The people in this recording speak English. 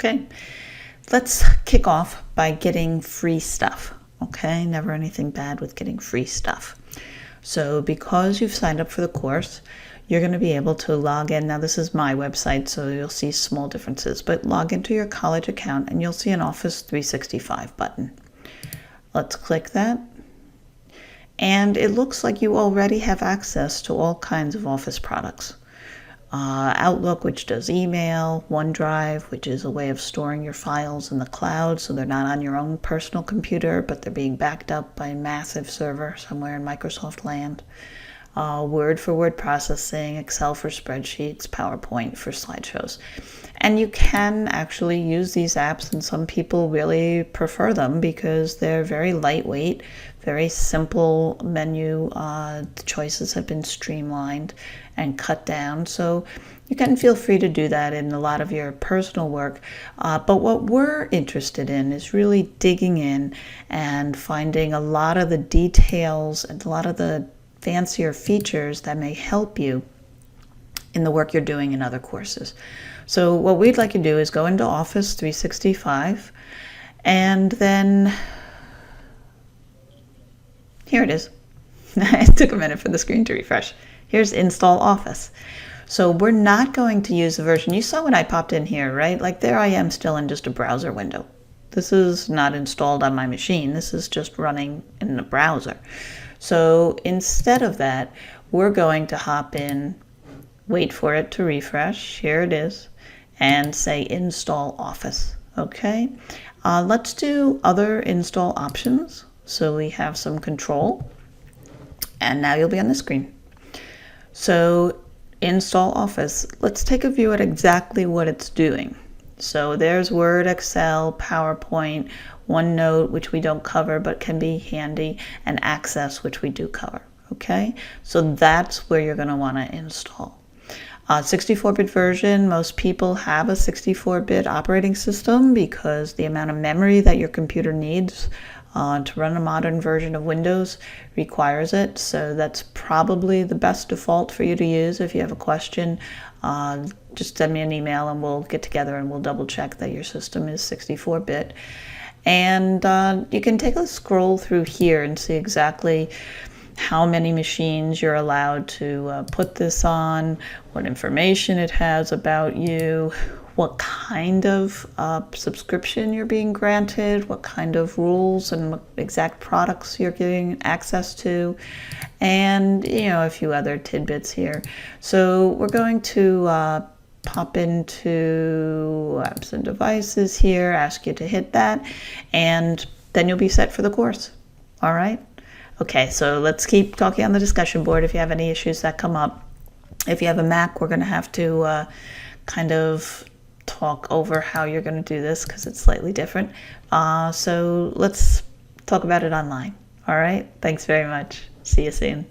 Okay, let's kick off by getting free stuff. Okay, never anything bad with getting free stuff. So because you've signed up for the course, you're going to be able to log in. Now this is my website, so you'll see small differences, but log into your college account and you'll see an Office 365 button. Let's click that. And it looks like you already have access to all kinds of Office products. Outlook, which does email, OneDrive, which is a way of storing your files in the cloud so they're not on your own personal computer, but they're being backed up by a massive server somewhere in Microsoft land. Word for word processing, Excel for spreadsheets, PowerPoint for slideshows. And you can actually use these apps, and some people really prefer them because they're very lightweight, very simple menu. The choices have been streamlined and cut down. So you can feel free to do that in a lot of your personal work. But what we're interested in is really digging in and finding a lot of the details and a lot of the fancier features that may help you in the work you're doing in other courses. So what we'd like to do is go into Office 365 and then here it is. It took a minute for the screen to refresh. Here's Install Office. So we're not going to use the version. You saw when I popped in here, right? Like there I am still in just a browser window. This is not installed on my machine. This is just running in the browser. So instead of that, we're going to hop in, wait for it to refresh. Here it is, and say Install Office. Okay, let's do other install options. So we have some control, and now you'll be on the screen. So Install Office. Let's take a view at exactly what it's doing. So there's Word, Excel, PowerPoint, OneNote, which we don't cover but can be handy, and Access, which we do cover. Okay, so that's where you're going to want to install. 64-bit version, most people have a 64-bit operating system because the amount of memory that your computer needs to run a modern version of Windows requires it. So that's probably the best default for you to use. If you have a question, just send me an email and we'll get together and we'll double check that your system is 64-bit. And you can take a scroll through here and see exactly how many machines you're allowed to put this on, what information it has about you, what kind of subscription you're being granted, what kind of rules and what exact products you're getting access to, and a few other tidbits here. So we're going to pop into apps and devices here, ask you to hit that, and then you'll be set for the course. All right? Okay, so let's keep talking on the discussion board if you have any issues that come up. If you have a Mac, we're going to have to kind of talk over how you're going to do this because it's slightly different. So let's talk about it online. All right? Thanks very much. See you soon.